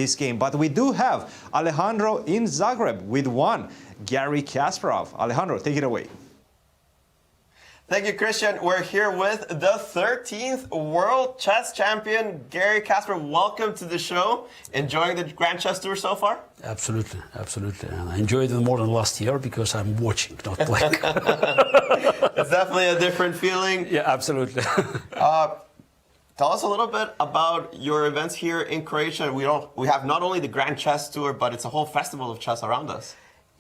this game. But we do have Alejandro in Zagreb with one, Garry Kasparov. Alejandro, take it away. Thank you, Christian. We're here with the 13th World Chess Champion, Garry Kasparov. Welcome to the show. Enjoying the Grand Chess Tour so far? Absolutely, absolutely. And I enjoyed it more than last year because I'm watching, not playing. It's definitely a different feeling. Yeah, absolutely. Tell us a little bit about your events here in Croatia. We have not only the Grand Chess Tour, but it's a whole festival of chess around us.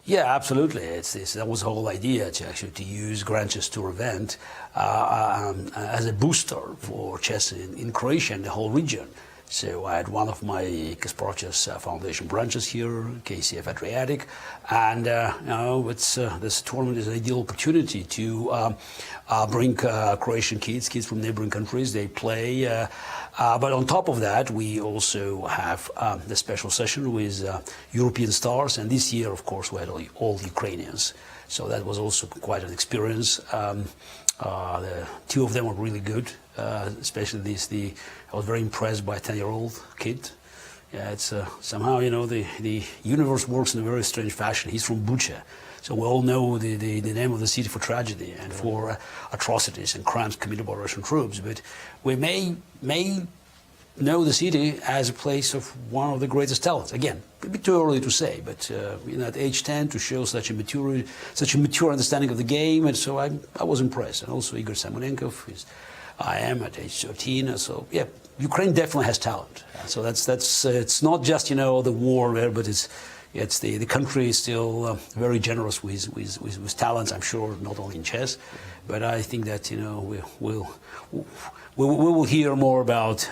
Yeah, absolutely. That was the whole idea, to use Grand Chess Tour event as a booster for chess in Croatia and the whole region. So I had one of my Kasparov Chess Foundation branches here, KCF Adriatic, and this tournament is an ideal opportunity to bring Croatian kids from neighboring countries. They play, but on top of that, we also have the special session with European stars, and this year, of course, we had all Ukrainians. So that was also quite an experience. The two of them were really good, especially I was very impressed by a 10-year-old kid. Yeah, it's somehow, the universe works in a very strange fashion. He's from Bucha, so we all know the name of the city for tragedy and for atrocities and crimes committed by Russian troops. But we may know the city as a place of one of the greatest talents. Again, a bit too early to say, but at age 10 to show such a mature understanding of the game, and so I was impressed. And also Igor Simonenkov, I am at age 13. So yeah, Ukraine definitely has talent. So that's it's not just the war there, but it's the country is still very generous with talents. I'm sure not only in chess, but I think that we will hear more about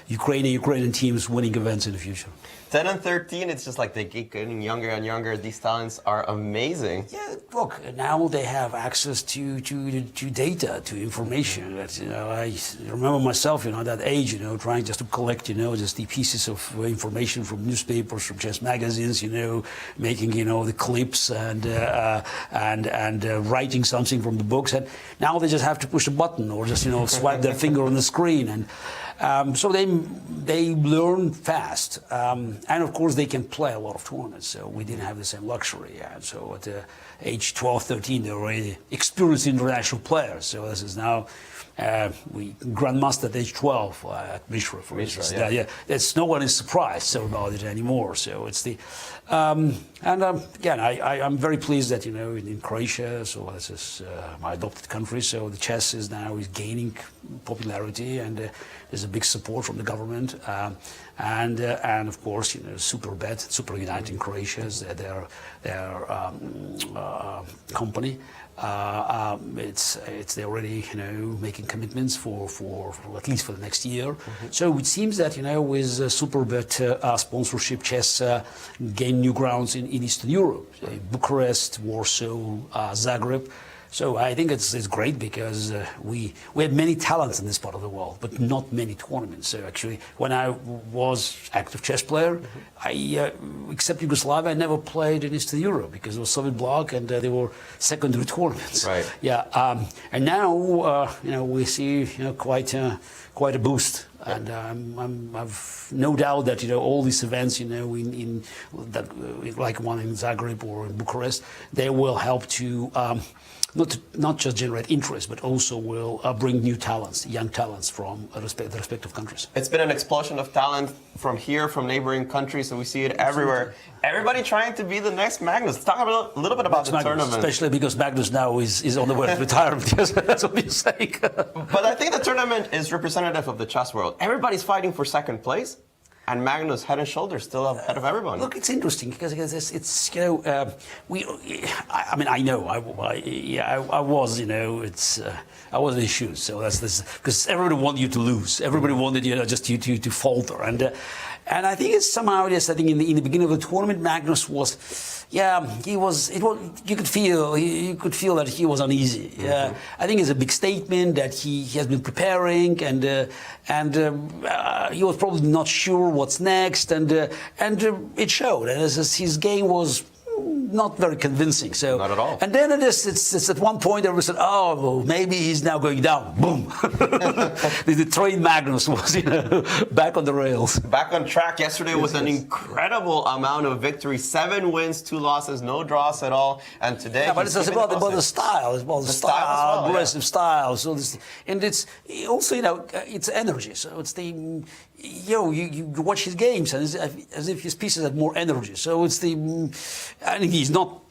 Ukrainian teams winning events in the future. 10 and 13, it's just like they keep getting younger and younger. These talents are amazing. Yeah, look, now they have access to data, to information. I remember myself, at that age, trying just to collect, just the pieces of information from newspapers, from chess magazines, making, the clips and writing something from the books. And now they just have to push a button or just, swipe their finger on the screen. And so they learn fast, and of course they can play a lot of tournaments. So we didn't have the same luxury. And so at age 12, 13, they're already experienced international players. So this is now we grandmaster at age 12 at Mishra, for instance. Yeah, it's no one is surprised about it anymore. So it's the again, I'm very pleased that in Croatia, so this is my adopted country. So the chess is gaining popularity, and there's a big support from the government, and of course SuperUnited in Croatia, their company. They're already making commitments for at least for the next year. So it seems that with SuperBet sponsorship, chess gained new grounds in Eastern Europe, Bucharest, Warsaw, Zagreb. So I think it's great because we have many talents in this part of the world, but not many tournaments. So actually, when I was active chess player, I except Yugoslavia, I never played in Eastern Europe because it was Soviet bloc and there were secondary tournaments. Right. Yeah. And now we see quite a boost. And I've no doubt that all these events, like one in Zagreb or in Bucharest, they will help to not just generate interest, but also will bring new talents, young talents from the respective countries. It's been an explosion of talent from here, from neighboring countries, and we see it everywhere. Everybody trying to be the next Magnus. Let's talk a little bit about the tournament. Especially because Magnus now is on the way to retirement. That's what we're saying. But I think the tournament is representative of the chess world. Everybody's fighting for second place, and Magnus head and shoulders still ahead of everyone. Look, it's interesting because it's I know I was I was in his shoes, so that's because everybody wanted you to lose. Everybody wanted just you to falter, and I think it's somehow I think in the beginning of the tournament, Magnus was. Yeah, he was. You could feel that he was uneasy. I think it's a big statement that he has been preparing, and he was probably not sure what's next, and it showed. And his game was not very convincing. So not at all. And then it's at one point everyone said, oh, well, maybe he's now going down. Boom. the train Magnus was back on the rails. Back on track yesterday with an incredible amount of victories. 7 wins, 2 losses, no draws at all. And today, yeah, but it's about the style. It's about the style, aggressive style. So and it's also, it's energy. So it's the, you watch his games and it's as if his pieces had more energy. So it's I think he's not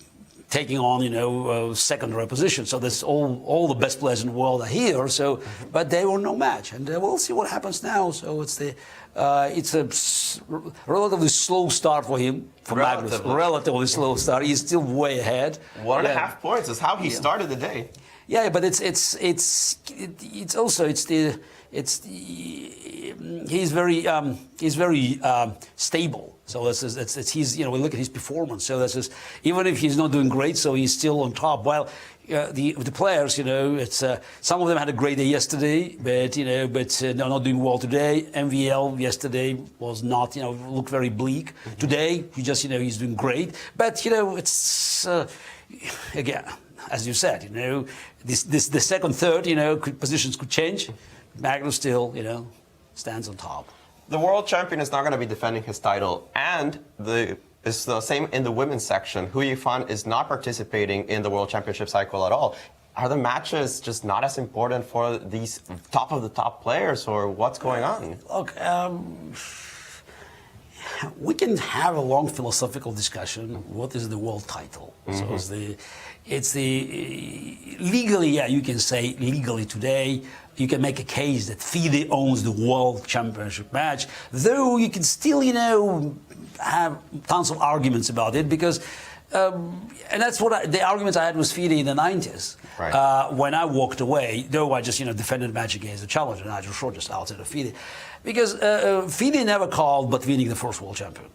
taking on, secondary position. So there's all the best players in the world are here. So, but they were no match, and we'll see what happens now. So it's a relatively slow start for him. For Magnus, relatively slow start. He's still way ahead. 1.5 points is how he started the day. Yeah, but it's he's very stable. So he's we look at his performance. So that's just, even if he's not doing great, so he's still on top. While the players, it's some of them had a great day yesterday, but they're not doing well today. MVL yesterday was not, looked very bleak. Mm-hmm. Today he just, he's doing great. But it's again, as you said, the second, third, positions could change. Magnus still, stands on top. The world champion is not going to be defending his title, and it's the same in the women's section. Who you find is not participating in the world championship cycle at all. Are the matches just not as important for these top of the top players, or what's going on? Look, we can have a long philosophical discussion. What is the world title? Mm-hmm. So it's the legally, yeah, you can say legally today. You can make a case that FIDE owns the world championship match, though you can still, have tons of arguments about it because, and that's what the arguments I had with FIDE in the 90s. Right. When I walked away, though I just, defended the match against the challenger, and I just short just outside of FIDE. Because FIDE never called Botvinnik the first world champion.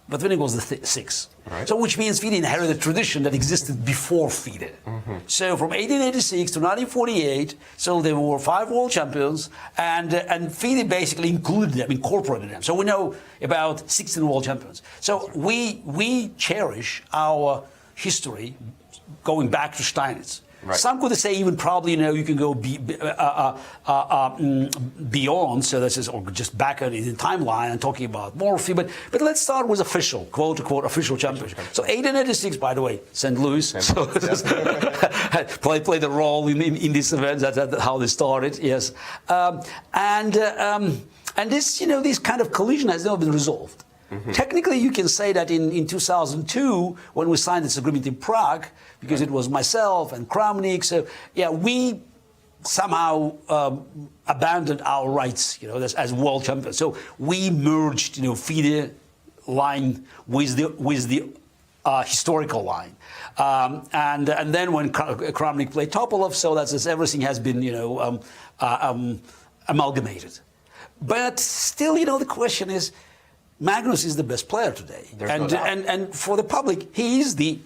Botvinnik was the sixth. Right. So which means FIDE inherited a tradition that existed before FIDE. Mm-hmm. So from 1886 to 1948, so there were 5 world champions, and FIDE basically incorporated them. So we know about 16 world champions. So we cherish our history going back to Steinitz. Right. Some could say even probably, you can go beyond, so this is, or just back in the timeline and talking about Morphy, but let's start with official, quote unquote, official championship. So 1886, by the way, St. Louis, so played a role in this event. That's how they started, yes. And this, this kind of collision has never been resolved. Mm-hmm. Technically, you can say that in 2002, when we signed this agreement in Prague, because it was myself and Kramnik, so yeah, we somehow abandoned our rights, as world champions. So we merged, FIDE line with the historical line, and then when Kramnik played Topolov, so that's everything has been, amalgamated. But still, the question is, Magnus is the best player today, and for the public, he is the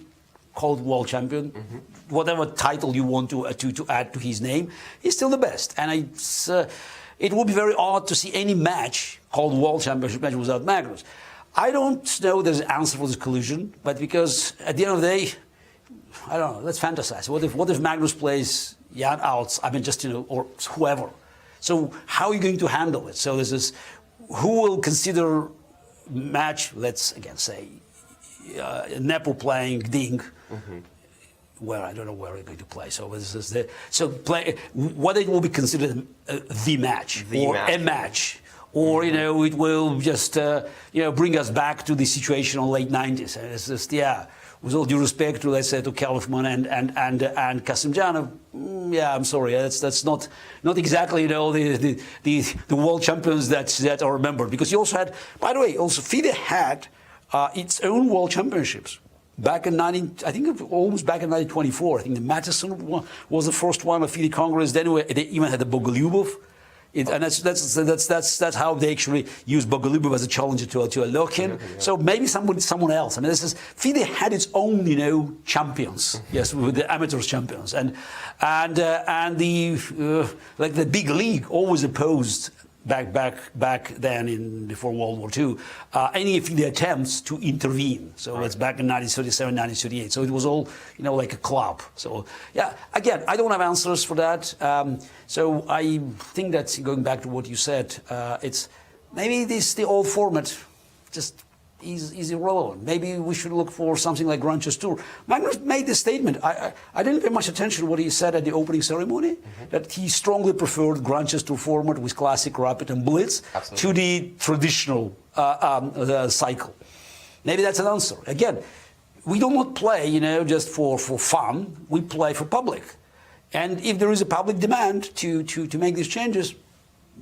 called world champion. Mm-hmm. Whatever title you want to add to his name, he's still the best. And it would be very odd to see any match called world championship match without Magnus. I don't know there's an answer for this collision, but because at the end of the day, I don't know. Let's fantasize. What if Magnus plays Jan Outs? Or whoever. So how are you going to handle it? So this is who will consider match, let's again say, Nepo playing Ding, mm-hmm. where I don't know where they're going to play. So this is what it will be considered the match, a match, or mm-hmm. It will just bring us back to the situation in the late 90s. And it's just with all due respect to, let's say, to Kaufman and Kasimdzhanov, I'm sorry, that's not exactly the world champions that are remembered, because you also had, by the way, FIDE had its own world championships back in almost back in 1924. I think the Matheson was the first one of FIDE Congress. Then they even had the Bogolyubov. And that's how they actually used Bogolyubov as a challenger to Alokin. Yeah. So maybe someone else. FIDE had its own, champions. Yes, with the amateurs champions, and the big league always opposed back then before World War II, any of the attempts to intervene. So it's back in 1937, 1938. So it was all, like a club. So yeah, again, I don't have answers for that. So I think that going back to what you said, it's maybe the old format just is irrelevant. Maybe we should look for something like Grand Chess Tour. Magnus made this statement. I didn't pay much attention to what he said at the opening ceremony, that he strongly preferred Grand Chess Tour format with classic, rapid, and blitz to the traditional cycle. Maybe that's an answer. Again, we do not play, just for fun. We play for public. And if there is a public demand to make these changes,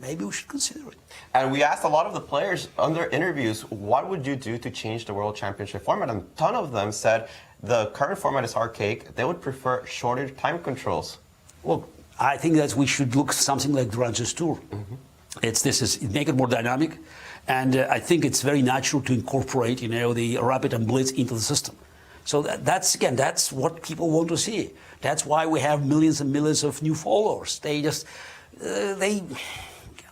maybe we should consider it. And we asked a lot of the players on their interviews, what would you do to change the World Championship format? And a ton of them said the current format is archaic. They would prefer shorter time controls. Well, I think that we should look at something like Grand Chess Tour. Make it more dynamic. And I think it's very natural to incorporate, the rapid and blitz into the system. So that's what people want to see. That's why we have millions and millions of new followers. They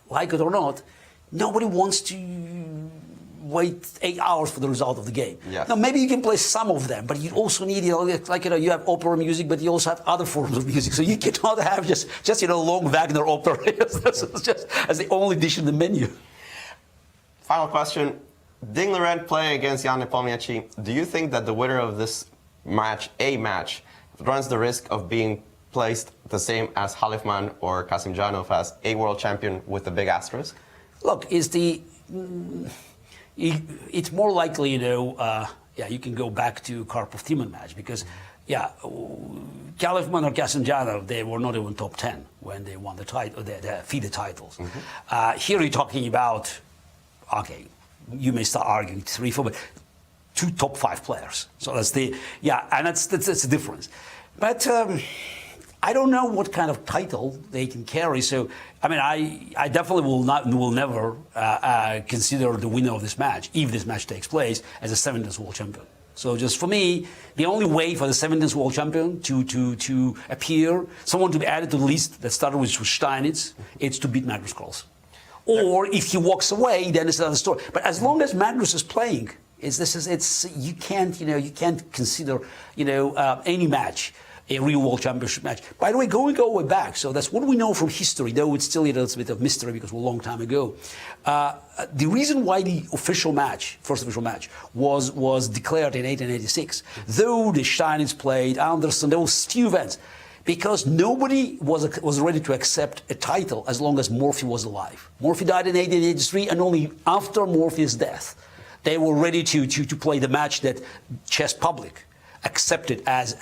like it or not, nobody wants to wait 8 hours for the result of the game. Yes. Now, maybe you can play some of them, but you also need, you have opera music, but you also have other forms of music. So you cannot have just long Wagner opera just as the only dish in the menu. Final question. Ding Laurent playing against Jan Nepomniachtchi. Do you think that the winner of this match, runs the risk of being placed the same as Halifman or Kasimdzhanov as a world champion with a big asterisk? Look, it's more likely, you can go back to Karpov-Timman match because, Halifman or Kasimdzhanov, they were not even top 10 when they won the title, the FIDE titles. Here you're talking about, you may start arguing 3, 4, but 2 top 5 players. So that's that's the difference. But I don't know what kind of title they can carry. So, I definitely will never consider the winner of this match, if this match takes place, as a 7th world champion. So just for me, the only way for the 7th world champion to appear, someone to be added to the list that started with Steinitz, it's to beat Magnus Carlsen. Or if he walks away, then it's another story. But as long as Magnus is playing, you can't consider any match a real world championship match. By the way, going all the way back, so that's what we know from history, though it's still a little bit of mystery because we're a long time ago. The reason why the first official match, was declared in 1886, though the Steinitz played, Anderson, there was few events, because nobody was ready to accept a title as long as Morphy was alive. Morphy died in 1883, and only after Morphy's death, they were ready to play the match that chess public accepted as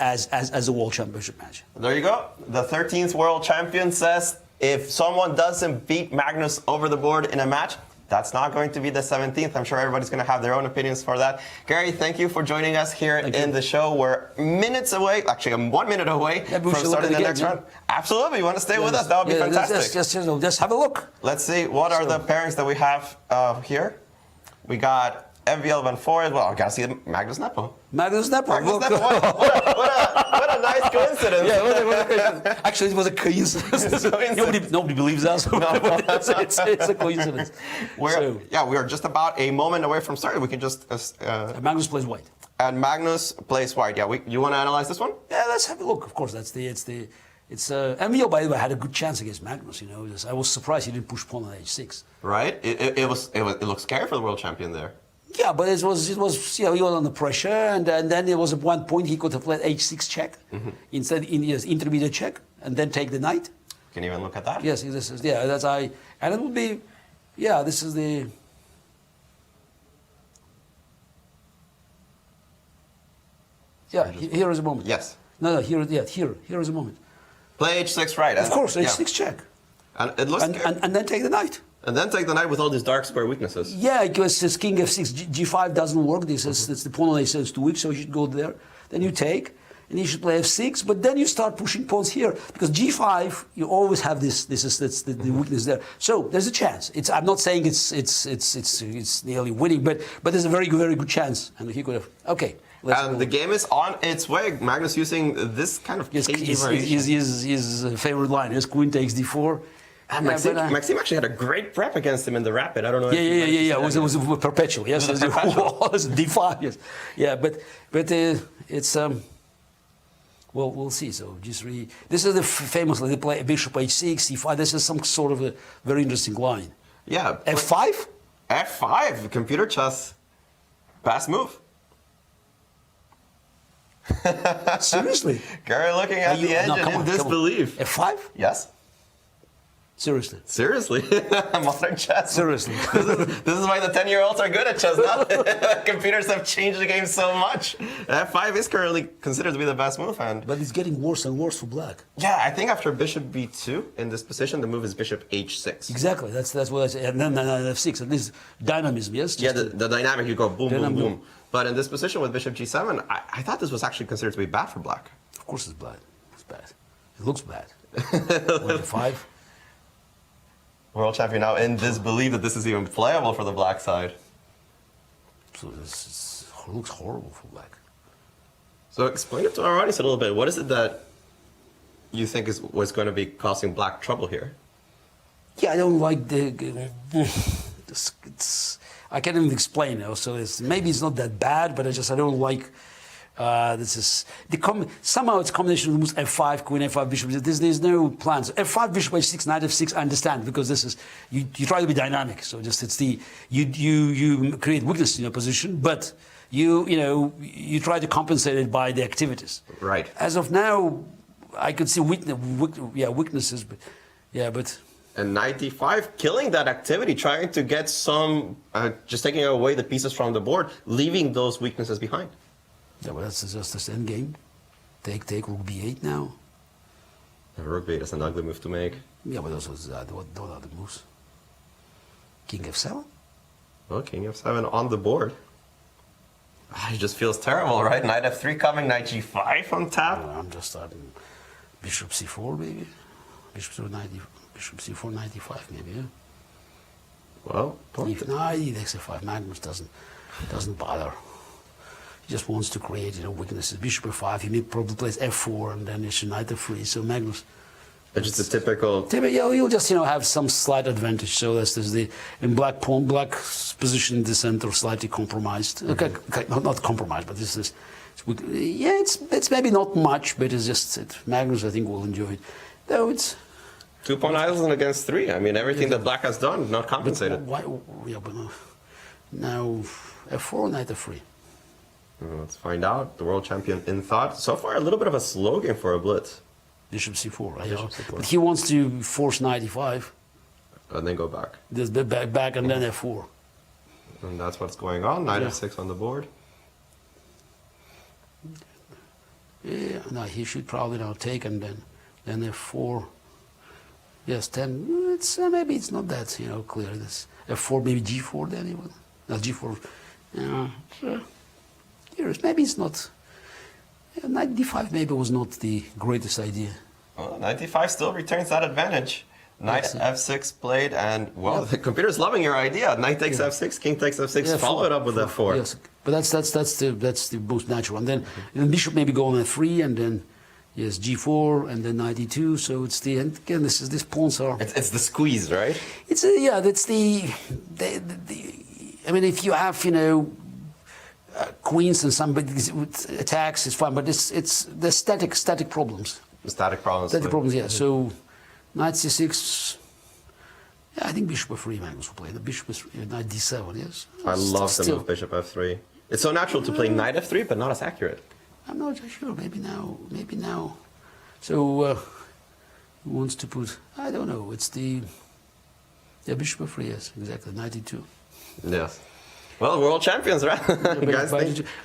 a world championship match. There you go. The 13th world champion says if someone doesn't beat Magnus over the board in a match, that's not going to be the 17th. I'm sure everybody's going to have their own opinions for that. Garry, thank you for joining us here in the show. We're minutes away, actually I'm 1 minute away from starting the next round. Absolutely, you want to stay with us? That would be fantastic. Just have a look. Let's see, what are the pairings that we have here? We got MVL Van Foren. Well, I gotta see Magnus Nepo. Magnus Nepo. What a nice coincidence. Yeah, actually, it was a coincidence. Nobody believes us. It's a coincidence. We are just about a moment away from starting. We can just. Magnus plays white. And Magnus plays white. Yeah, you want to analyze this one? Yeah, let's have a look. Of course, MVL, by the way, had a good chance against Magnus. I was surprised he didn't push pawn on h6. Right. It looked scary for the world champion there. Yeah, but it was he was under pressure, and then there was at one point he could have let h6 check instead in his intermediate check, and then take the knight. Can you even look at that? Yes, and it would be, this is the. Yeah, here is a moment. Yes. No, here is a moment. Play h6 right. Of course, h6 check. And it looks and then take the knight. And then take the knight with all these dark square weaknesses. Yeah, because it's king f6, g5 doesn't work. It's the pawn on a6 is too weak, so you should go there. Then you take, and you should play f6. But then you start pushing pawns here because g5, you always have this the weakness there. So there's a chance. I'm not saying it's nearly winning, but there's a very good chance, and he could have. Okay. And the game is on its way. Magnus using this kind of his favorite line is queen takes d4. And Yeah, Maxime, but, Maxime actually had a great prep against him in the rapid. I don't know. Yeah. It was perpetual. Yes, It was perpetual. It was D5. Yes, yeah, but it's well, we'll see. So just this is the famously they play bishop h6, e5. This is some sort of a very interesting line. Yeah. F5. F5, computer chess. Best move. Seriously? Garry looking at the engine in disbelief. F5? Yes. Seriously? Seriously. Modern chess. Seriously? This is why the 10-year-olds are good at chess now. Computers have changed the game so much. F5 is currently considered to be the best move. But it's getting worse and worse for black. Yeah, I think after bishop b2 in this position, the move is bishop h6. Exactly. That's what I say. And then f6. At least dynamism, yes? Yeah, the dynamic, you go boom, boom, boom. But in this position with bishop g7, I thought this was actually considered to be bad for black. Of course it's bad. It's bad. It looks bad. F5. World champion now in disbelief that this is even playable for the black side. So it looks horrible for black. So explain it to our audience a little bit. What is it that you think was going to be causing black trouble here? Yeah, I don't like I can't even explain it. So maybe it's not that bad, but I don't like. This is somehow it's a combination of moves f5, queen f5, bishop. There's no plans. F5, bishop h6, knight f6. I understand because this is you try to be dynamic. So just it's you create weakness in your position, but you try to compensate it by the activities. Right. As of now, I could see weaknesses, but. And knight d5, killing that activity, trying to get some, just taking away the pieces from the board, leaving those weaknesses behind. Yeah, but that's just the end game. Take rook b8 now. Rook b8 is an ugly move to make. Yeah, but those are the moves. King f7. Well, king f7 on the board. It just feels terrible, right? Knight f3 coming, knight g5 on tap. I'm just starting bishop c4 maybe. Bishop c4, knight e5 maybe. Yeah. Well, Knight takes f5. Magnus doesn't bother. He just wants to create weaknesses. Bishop f5. He may probably plays f4 and then it's knight f3. So Magnus. It's just a typical. Yeah, you'll just have some slight advantage. So there's in black's position in the center slightly compromised. Okay, not compromised, but this is. It's maybe not much, but it's just Magnus I think will enjoy it. Though it's. 2-point island against 3. I mean, everything that black has done, not compensated. But now f4, knight f3. Let's find out. The world champion in thought. So far, a little bit of a slow game for a blitz. Bishop c4. Bishop C4. But he wants to force knight e5. And then go back. Just back and then f4. And that's what's going on. Knight f6 on the board. Yeah, no, he should probably now take and then f4. Yes, 10. It's maybe it's not that clear. This f4, maybe g4 then even. No, g4. Maybe it's not. Knight d5 maybe was not the greatest idea. Well, knight d5 still retains that advantage. Knight f6 played, and the computer's loving your idea. Knight takes f6, king takes f6, follow it up with f4. Yes, but that's the most natural. And then bishop maybe go on f3, and then g4, and then knight e2. So it's the end again. These pawns are. It's the squeeze, right? It's that's the. I mean, if you have queens and somebody attacks, it's fine, but it's the static problems. Static problems. Static problems, yeah. So knight c6. Yeah, I think bishop f3 Magnus will play. The bishop is knight d7. Yes. I love the move bishop f3. It's so natural to play knight f3, but not as accurate. I'm not sure. Maybe now. So he wants to put. I don't know. It's the bishop f3. Yes, exactly. Knight e2. Yes. Well, world champions, right?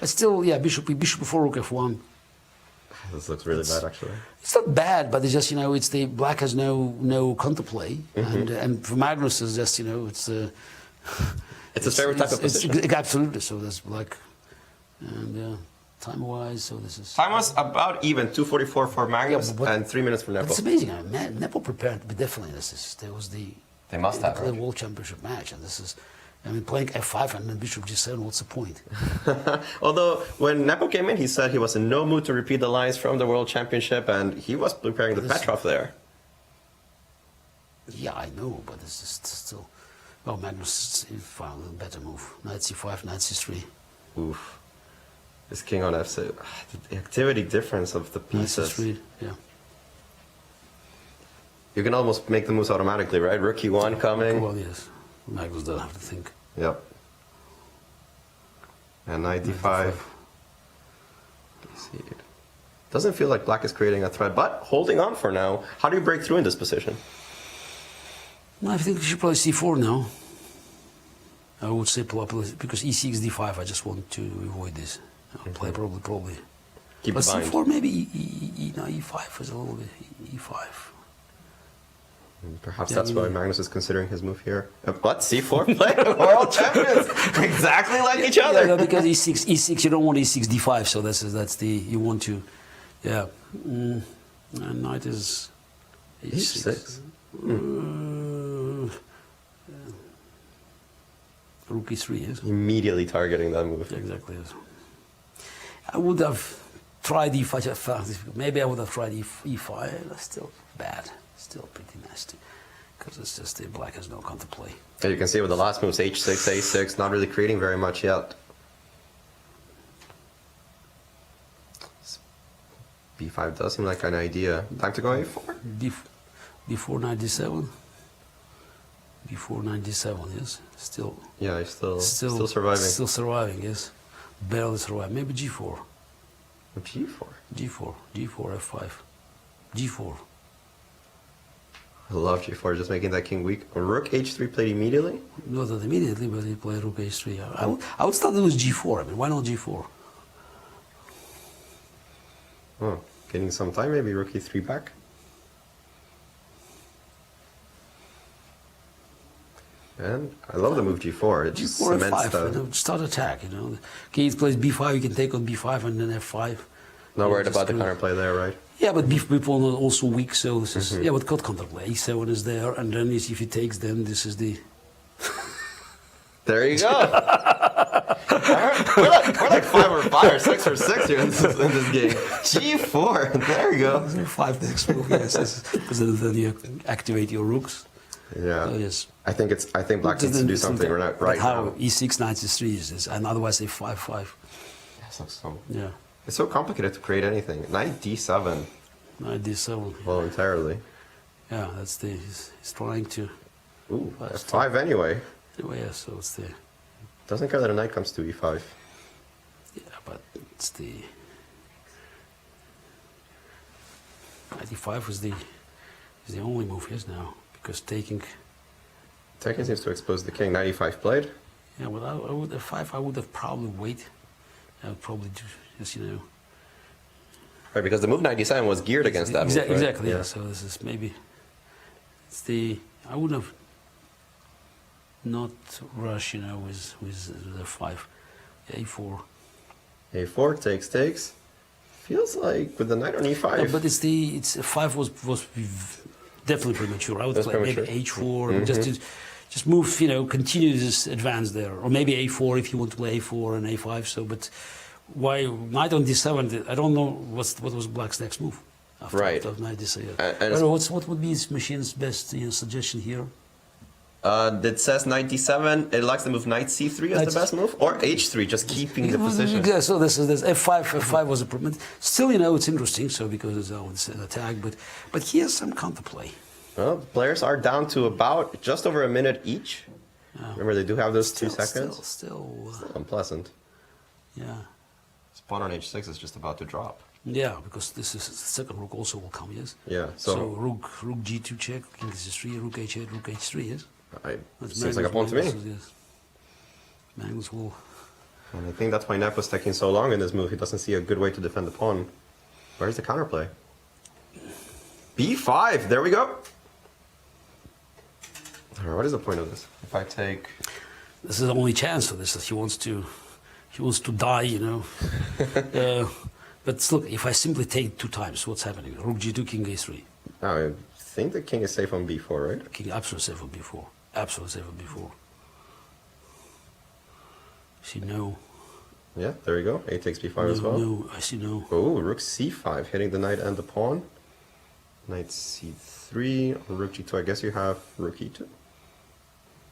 Still, bishop before rook f1. This looks really bad, actually. It's not bad, but it's just it's the black has no counterplay, and for Magnus it's just it's his favorite type of position. Absolutely. So that's black, and time-wise, so this is time was about even 2:44 for Magnus and 3 minutes for Nepo. It's amazing. Nepo prepared, but definitely there was they must have the world championship match, and this is. I mean, playing f5 and then bishop g7, what's the point? Although, when Nepo came in, he said he was in no mood to repeat the lines from the World Championship, and he was preparing the Petrov there. Yeah, I know, but it's just still. Well, Magnus found a little better move. Knight c5, knight c3. Oof. This king on f6. The activity difference of the Knight pieces. c3, yeah. You can almost make the moves automatically, right? Rook e1 coming. Well, yes. Magnus doesn't have to think. Yep. And knight d5. Let's see. Doesn't feel like black is creating a threat, but holding on for now. How do you break through in this position? I think we should probably c4 now. I would say probably because e6, d5. I just want to avoid this. I'll play probably. Keep But in mind. c4 maybe no, e5 is a little bit e5. Perhaps Yeah, that's why yeah. Magnus is considering his move here. But c4 play world champions exactly like each other. Yeah, because e6 you don't want e6 d5, so that's the you want to, yeah. And knight is h6. Rook e3 yes. Immediately targeting that move. Yeah, exactly. Yes. I would have tried e5. Maybe I would have tried e5. That's still bad. Still pretty nasty. Because it's just the black has no counterplay. And you can see with the last moves, h6, a6, not really creating very much yet. b5 does seem like an idea. Time to go a4. d4 knight d7. d4 knight d7. Yes. Still. Yeah, he's still surviving. Still surviving. Yes. Barely surviving. Maybe g4. g4. g4. g4 f5. g4. I love g4, just making that king weak. Rook h3 played immediately? Not that immediately, but he played rook h3. I would start with g4. I mean, why not g4? Oh, getting some time, maybe rook e3 back. And I love the move g4. It just g4 cements f5. the... You know, start attack. You know, okay, he plays b5. You can take on b5 and then f5. Not worried about the just counterplay there, right? Yeah, but b4 are also weak, so this is yeah. But got counterplay. E7 is there, and then if he takes, then this is the. There you go. we're like 5 or 6 or 6 here in this game. G4. There you go. 5 next move, yes, because then you activate your rooks. Yeah. So, yes. I think black needs to do something right how now. e6, knight c3 is, and otherwise a5-5. Yeah. It's so complicated to create anything. Knight d7 Knight d7. voluntarily. Yeah, that's the he's trying to. Ooh, f5 anyway. Anyway, yeah, so it's the. Doesn't care that a knight comes to e5. Yeah, but it's the. Knight e5 is the only move yes now because taking. Taking seems to expose the king. Knight e5 played. Yeah, but I would f5. I would have probably wait. I would probably do just Right, because the move knight d7 was geared against that move, right? Exactly. Yeah. So this is maybe. It's the. I would have. Not rush, with the 5, a4. a4 takes. Feels like with the knight on e5. Yeah, but it's 5 was definitely premature. I would play maybe h4, just move, continue this advance there, or maybe a4 if you want to play a4 and a5. So, but why knight on d7? I don't know what was black's next move. After knight d7. What would be his machine's best suggestion here? It says knight d7. It likes the move knight c3 as the best move, or h3, just keeping the position. Yeah, so this f5. F5 was a problem. Still, it's interesting. So because it's an attack, but he has some counterplay. Well, the players are down to about just over a minute each. Yeah. Remember, they do have those 2 seconds. Still unpleasant. Yeah. Pawn on h6 is just about to drop. Yeah, because this is the second rook also will come. Yes. Yeah. So rook g2 check, king c3, rook h8, rook h3. Yes. Seems like a pawn to me. Yes. Magnus will. And I think that's why Nep was taking so long in this move. He doesn't see a good way to defend the pawn. Where's the counterplay? b5. There we go. What is the point of this? If I take. This is the only chance for this. That he wants to die. But look, if I simply take 2 times, what's happening? Rook g2, king a3. I think the king is safe on b4, right? King absolutely safe on b4. Absolutely safe on b4. See, no. Yeah, there you go. A takes b5 as well. No, I see no. Oh, rook c5, hitting the knight and the pawn. Knight c3, rook g2. I guess you have rook e2.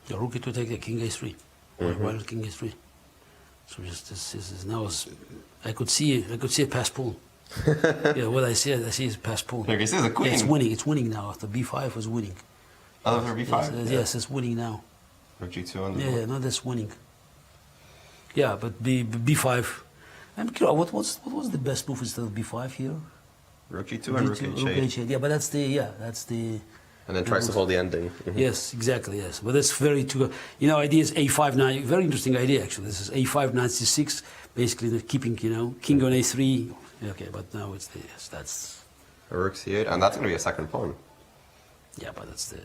The rook to take the king a3, while king a3. So just this is now. I could see a pass pawn. Yeah, what I see is a pass pawn. Look, this is a queen. Yeah, it's winning. It's winning now. After b5 was winning. After b5. Yes, it's winning now. Rook g2 on the Yeah, board. no, that's winning. Yeah, but b5. I'm curious. What was the best move instead of b5 here? Rook g2 and rook H8. h8. Yeah, but that's the. And then tries to hold the ending. Yes, exactly. Yes, but that's very too. Idea is a5 9. Very interesting idea actually. This is a5 knight c6. Basically, the keeping king on a3. Okay, but now it's the that's. Rook c8, and that's going to be a second pawn. Yeah, but that's the.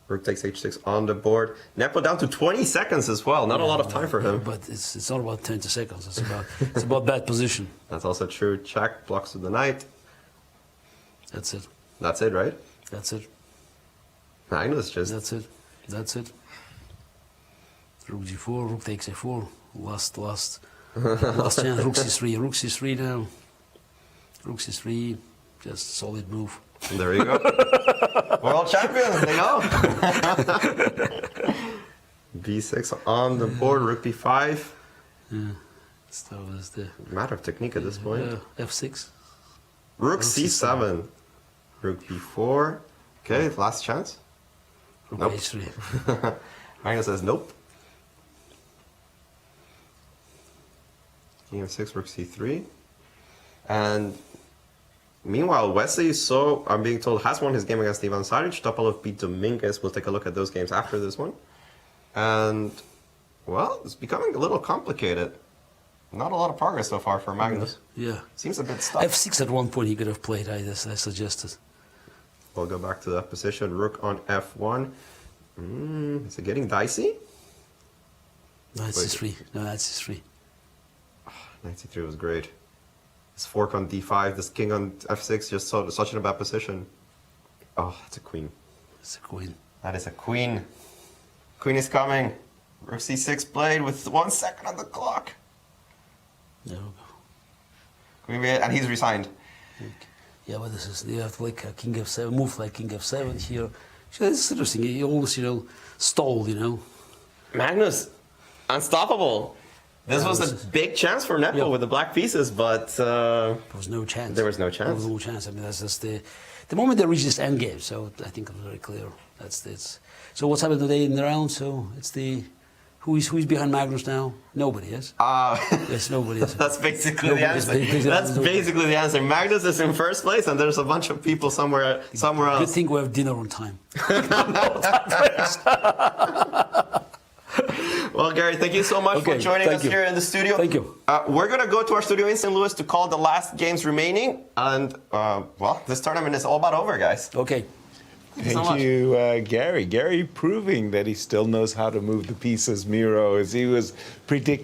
Rook takes h6 on the board. Nepo down to 20 seconds as well. Not a lot of time for him. But it's not about 20 seconds. It's about bad position. That's also true. Check, blocks with the knight. That's it. That's it, right? That's it. Magnus just... That's it. That's it. Rook g4. Rook takes a4. Last chance. Rook c3. Rook c3 now. Rook c3. Just solid move. There you go. World champions, they know. b6 on the board, rook b5. Yeah. So is the Matter of technique at this point. f6. Rook c7. Rook b4. Okay, last chance. Rook Nope. h3. Magnus says nope. King f6, rook c3. And meanwhile, Wesley, so I'm being told, has won his game against Ivan Saric. Topalov beat Dominguez. We'll take a look at those games after this one. And, well, it's becoming a little complicated. Not a lot of progress so far for Magnus. Yeah. Seems a bit stuck. f6 at one point he could have played, I suggested. We'll go back to that position. Rook on f1. Is it getting dicey? Knight c3. No, knight c3. Knight c3 was great. This fork on d5, this king on f6, just such in a bad position. Oh, that's a queen. It's a queen. That is a queen. Queen is coming. Rook c6 played with 1 second on the clock. There we go. Queen b8, and he's resigned. Yeah, but this is, you have to like king f7, move like king f7 here. So this is interesting. He always, stalled, Magnus, unstoppable. This was a big chance for Nepo with the black pieces, but There was no chance. There was no chance. There was no chance. I mean, that's just the moment they reached this end game. So I think it was very clear. That's it. So what's happened today in the round? So it's the who's behind Magnus now? Nobody, yes. Yes, nobody is. That's basically the answer. That's basically the answer. Magnus is in first place, and there's a bunch of people somewhere else. Good thing we have dinner on time. Well, Garry, thank you so much for joining us here in the studio. Thank you. We're going to go to our studio in St. Louis to call the last games remaining. And, well, this tournament is all about over, guys. Okay. Thank you, Garry. Garry proving that he still knows how to move the pieces, Miro, as he was predicting.